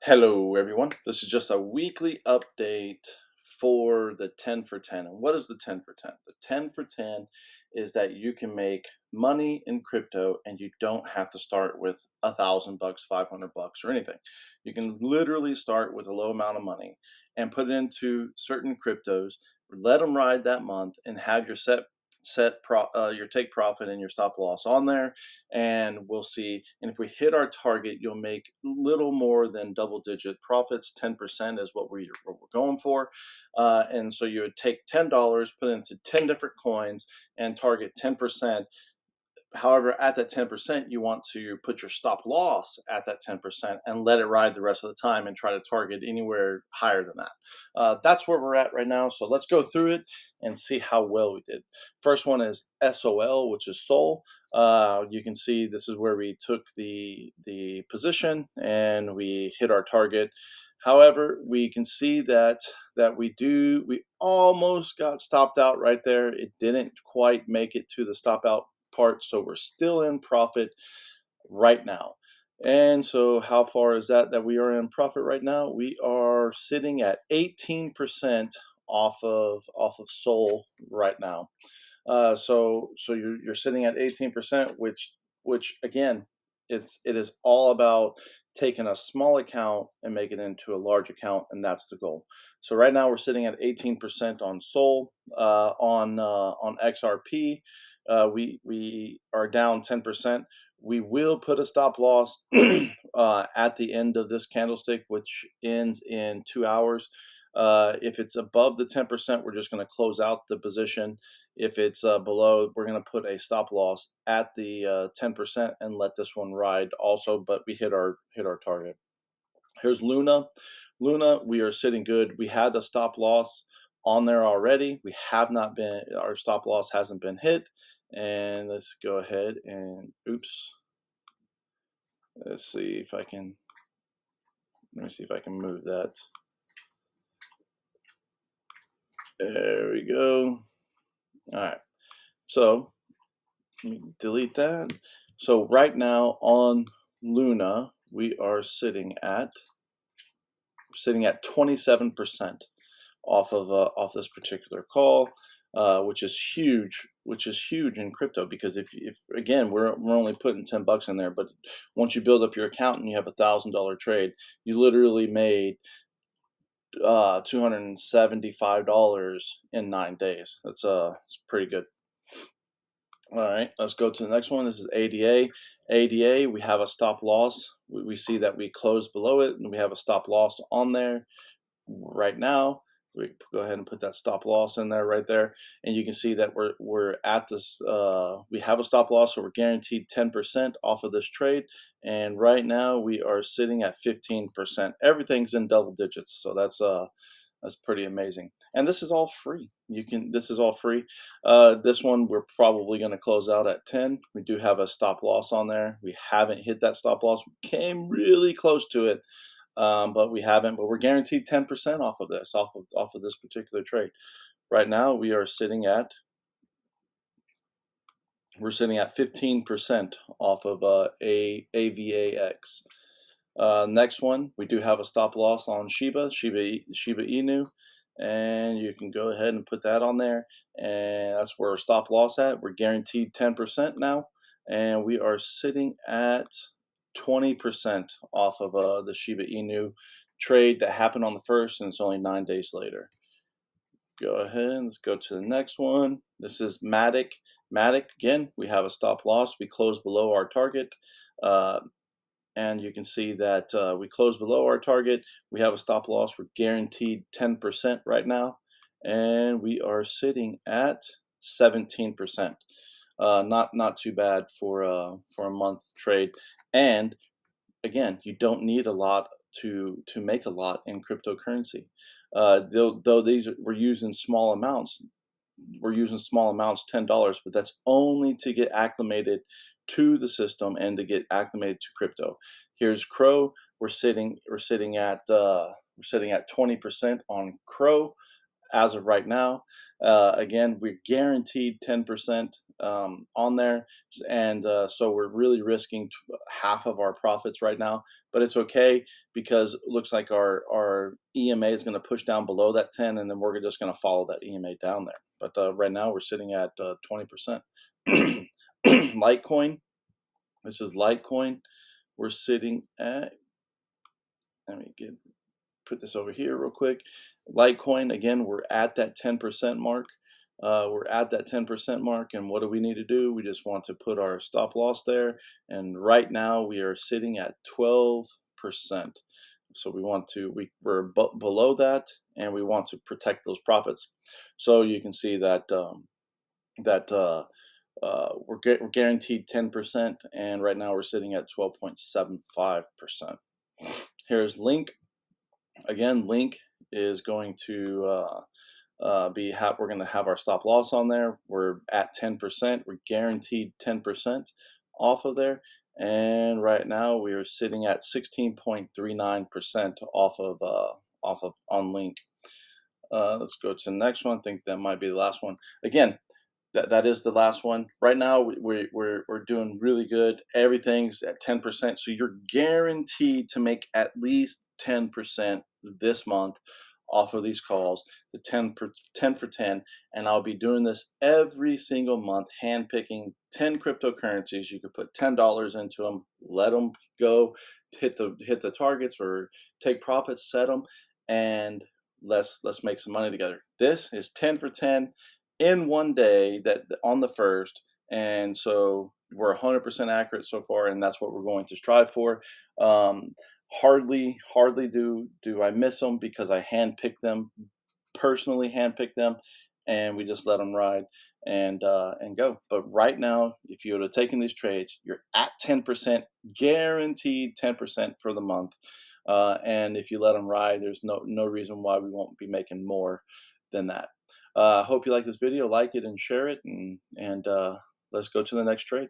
Hello, everyone. This is just a weekly update for the 10 for 10. And what is the 10 for 10? The 10 for 10 is that you can make money in crypto and you don't have to start with $1,000, $500, or anything. You can literally start with a low amount of money and put it into certain cryptos, let them ride that month, and have your your take profit and your stop loss on there, and we'll see. And if we hit our target, you'll make little more than double digit profits. 10% is what we're going for. And so you would take $10, put it into 10 different coins, and target 10%. However, at that 10%, you want to put your stop loss at that 10% and let it ride the rest of the time and try to target anywhere higher than that. That's where we're at right now. So let's go through it and see how well we did. First one is SOL, which is Sol. You can see this is where we took the position and we hit our target. However, we can see that we almost got stopped out right there. It didn't quite make it to the stop out part, so we're still in profit right now. And so how far is that we are in profit right now? We are sitting at 18% off of Sol right now. So you're sitting at 18%, which again, it is all about taking a small account and making it into a large account, and that's the goal. So right now we're sitting at 18% on Sol. On XRP, we are down 10%. We will put a stop loss at the end of this candlestick, which ends in 2 hours. If it's above the 10%, we're just going to close out the position. If it's below, we're going to put a stop loss at the 10% and let this one ride also. But we hit our target. Here's Luna. Luna, we are sitting good. We had the stop loss on there already. We have not been. Our stop loss hasn't been hit. And let's go ahead and oops. Let's see if I can. Let me see if I can move that. There we go. All right, so let me delete that. So right now on Luna, we are sitting at 27% off this particular call, which is huge. Which is huge in crypto, because if again we're only putting $10 in there, but once you build up your account and you have $1,000 trade, you literally made $275 in 9 days. That's it's pretty good. All right, let's go to the next one. This is ADA. ADA, we have a stop loss. We see that we closed below it, and we have a stop loss on there right now. We go ahead and put that stop loss in there right there, and you can see that we're at this. We have a stop loss, so we're guaranteed 10% off of this trade. And right now we are sitting at 15%. Everything's in double digits, so that's pretty amazing. And this is all free. This is all free. This one we're probably going to close out at 10. We do have a stop loss on there. We haven't hit that stop loss. We came really close to it, but we haven't. But we're guaranteed 10% off of this, off of this particular trade. Right now we are sitting at 15% off of AVAX. Next one, we do have a stop loss on Shiba Inu, and you can go ahead and put that on there, and that's where our stop loss at. We're guaranteed 10% now, and we are sitting at 20% off of the Shiba Inu trade that happened on the 1st, and it's only 9 days later. Go ahead, let's go to the next one. This is Matic. Matic, again, we have a stop loss. We closed below our target. And you can see that we closed below our target. We have a stop loss. We're guaranteed 10% right now, and we are sitting at 17%. Not too bad for a month trade. And again, you don't need a lot to make a lot in cryptocurrency. Though these we're using small amounts. We're using small amounts, $10, but that's only to get acclimated to the system and to get acclimated to crypto. Here's Crow. We're sitting at 20% on Crow as of right now. Again, we're guaranteed 10% on there, and so we're really risking half of our profits right now. But it's okay because it looks like our EMA is going to push down below that 10, and then we're just going to follow that EMA down there. But right now we're sitting at 20%. Litecoin. This is Litecoin. We're sitting at. Let me put this over here real quick. Litecoin, again, we're at that 10% mark. We're at that 10% mark, and what do we need to do? We just want to put our stop loss there, and right now we are sitting at 12%. So we want to, we're below that, and we want to protect those profits. So you can see that that we're guaranteed 10%, and right now we're sitting at 12.75%. Here's Link. Again, Link is going to we're going to have our stop loss on there. We're at 10%. We're guaranteed 10% off of there, and right now we are sitting at 16.39% off of on Link. Let's go to the next one. I think that might be the last one. Again, that is the last one. Right now we're doing really good. Everything's at 10%, so you're guaranteed to make at least 10% this month off of these calls, the 10 for 10, and I'll be doing this every single month, hand picking 10 cryptocurrencies. You could put $10 into them, let them go, hit the targets or take profits, set them, and let's make some money together. This is 10 for 10 in one day, that on the first, and so we're 100% accurate so far, and that's what we're going to strive for. Hardly do I miss them because I handpick them, personally handpick them, and we just let them ride and go. But right now, if you would have taken these trades, you're at 10%, guaranteed 10% for the month. And if you let them ride, there's no reason why we won't be making more than that. Hope you like this video. Like it and share it, and let's go to the next trade.